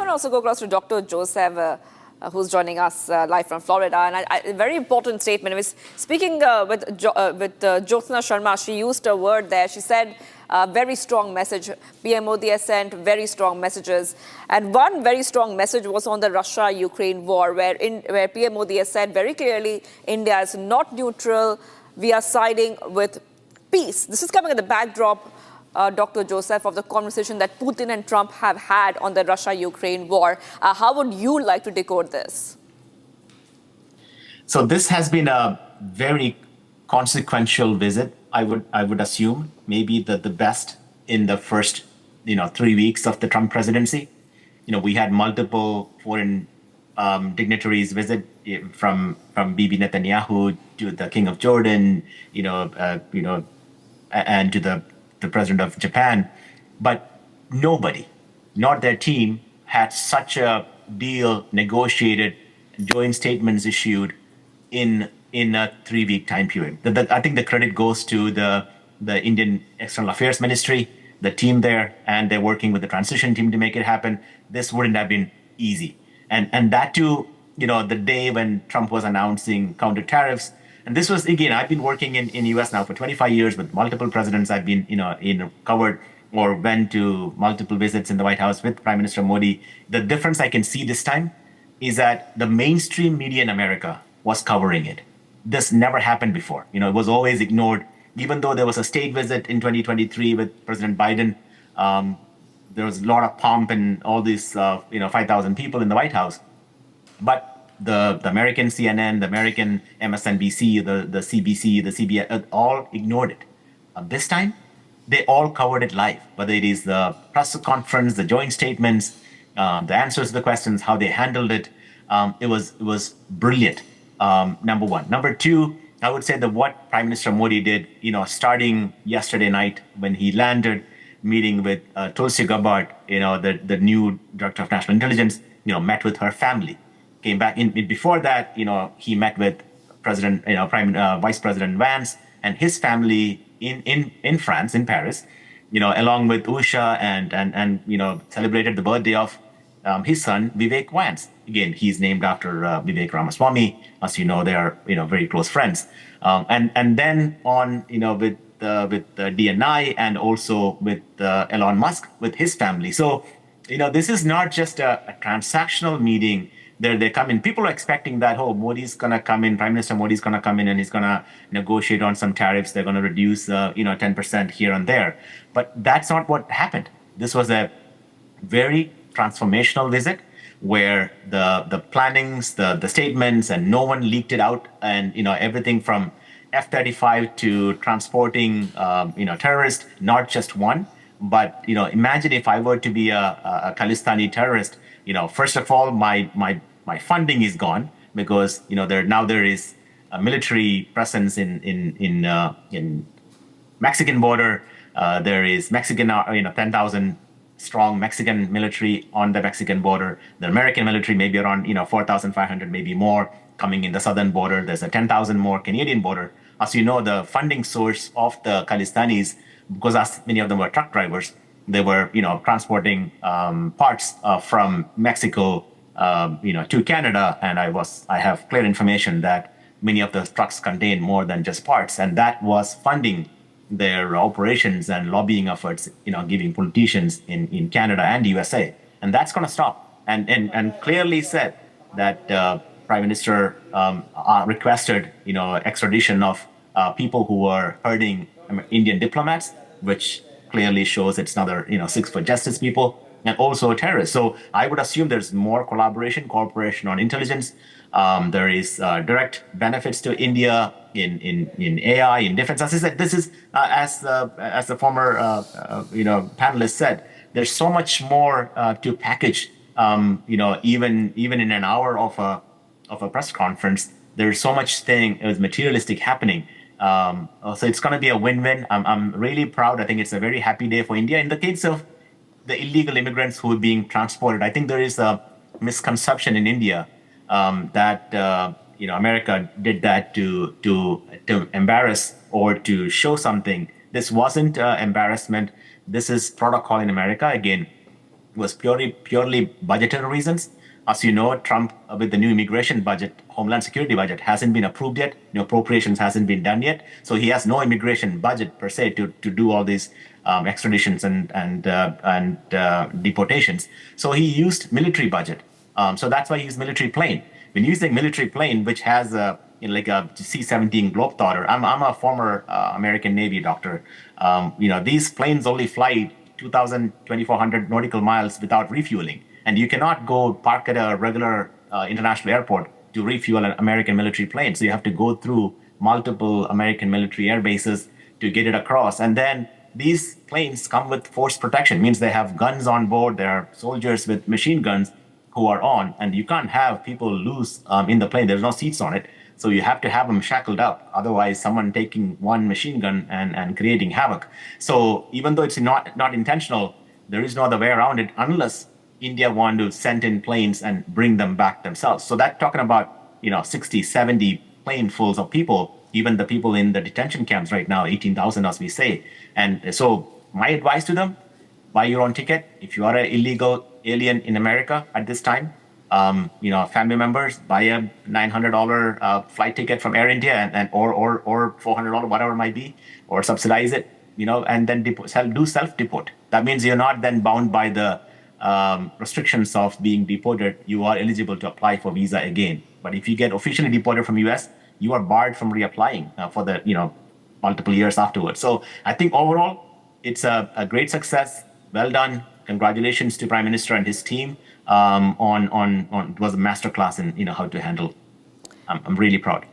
to also go across to Dr. Joseph, who's joining us live from Florida. And a very important statement. I was speaking with Jyotsna Sharma. She used a word there. She said, very strong message. PM Modi has sent very strong messages. And one very strong message was on the Russia-Ukraine war, where PM Modi has said very clearly, India is not neutral. We are siding with peace. This is coming at the backdrop, Dr. Joseph, of the conversation that Putin and Trump have had on the Russia-Ukraine war. How would you like to decode this? So this has been a very consequential visit, I would assume, maybe the best in the first 3 weeks of the Trump presidency. We had multiple foreign dignitaries visit, from Bibi Netanyahu to the King of Jordan, and to the president of Japan, but nobody, not their team, had such a deal negotiated, joint statements issued in a 3-week time period. I think the credit goes to the Indian External Affairs Ministry, the team there, and they're working with the transition team to make it happen. This wouldn't have been easy. And that too, the day when Trump was announcing counter tariffs. And this was, again, I've been working in US now for 25 years with multiple presidents. I've been, covered or went to multiple visits in the White House with Prime Minister Modi. The difference I can see this time is that the mainstream media in America was covering it. This never happened before. It was always ignored. Even though there was a state visit in 2023 with President Biden, there was a lot of pomp and all these, 5,000 people in the White House. But the American CNN, the American MSNBC, the CBC, the CBS, all ignored it. This time, they all covered it live, whether it is the press conference, the joint statements, the answers to the questions, how they handled it. It was brilliant, number one. Number two, I would say that what Prime Minister Modi did, starting yesterday night when he landed, meeting with Tulsi Gabbard, the new Director of National Intelligence, met with her family. Came back in before that, he met with Vice President Vance and his family in France, in Paris, along with Usha and celebrated the birthday of his son Vivek Vance. Again, he's named after Vivek Ramaswamy. As you know, they are very close friends. And then on with DNI and also with Elon Musk with his family. So this is not just a transactional meeting. They come in. People are expecting that, Modi's going to come in, Prime Minister Modi's going to come in and he's going to negotiate on some tariffs. They're going to reduce, 10% here and there. But that's not what happened. This was a very transformational visit where the plannings, the statements, and no one leaked it out. And, everything from F-35 to transporting, terrorists, not just one. But, imagine if I were to be a Khalistanis terrorist. First of all, my funding is gone because there is a military presence in Mexican border. There is Mexican 10,000 strong Mexican military on the Mexican border. The American military maybe around 4,500, maybe more coming in the southern border. There's a 10,000 more Canadian border. As you know, the funding source of the Khalistanis, because many of them were truck drivers. They were, transporting parts from Mexico, to Canada, and I have clear information that many of the trucks contain more than just parts, and that was funding their operations and lobbying efforts, giving politicians in Canada and USA, and that's going to stop. And clearly said that Prime Minister requested, extradition of people who were hurting Indian diplomats, which clearly shows it's another, six for justice people, and also terrorists. So I would assume there's more cooperation on intelligence. There is direct benefits to India in AI, in defense. As I said, this is as the former panelist said, there's so much more to package. Even in an hour of a press conference, there's so much materialistic happening. So it's going to be a win-win. I'm really proud. I think it's a very happy day for India. In the case of the illegal immigrants who are being transported, I think there is a misconception in India that America did that to embarrass or to show something. This wasn't embarrassment. This is protocol in America. Again, was purely budgetary reasons. As you know, Trump, with the new immigration budget, Homeland Security budget, hasn't been approved yet. Appropriations hasn't been done yet. So he has no immigration budget per se to do all these extraditions and deportations. So he used military budget. So that's why he used military plane. When using military plane, which has like a C-17 Globetrotter, I'm a former American Navy doctor. These planes only fly 2,000, 2,400 nautical miles without refueling. And you cannot go park at a regular international airport to refuel an American military plane. So you have to go through multiple American military air bases to get it across. And then these planes come with force protection, means they have guns on board. There are soldiers with machine guns who are on, and you can't have people loose in the plane. There's no seats on it. So you have to have them shackled up. Otherwise, someone taking one machine gun and creating havoc. So even though it's not intentional, there is no other way around it unless India want to send in planes and bring them back themselves. So that's talking about 60, 70 planefuls of people, even the people in the detention camps right now, 18,000 as we say. And so my advice to them, buy your own ticket. If you are an illegal alien in America at this time, family members, buy a $900 flight ticket from Air India or $400, whatever it might be, or subsidize it, and then do self-deport. That means you're not then bound by the restrictions of being deported. You are eligible to apply for visa again. But if you get officially deported from US, you are barred from reapplying for the multiple years afterwards. So I think overall, it's a great success. Well done. Congratulations to Prime Minister and his team. It was a masterclass in how to handle. I'm really proud.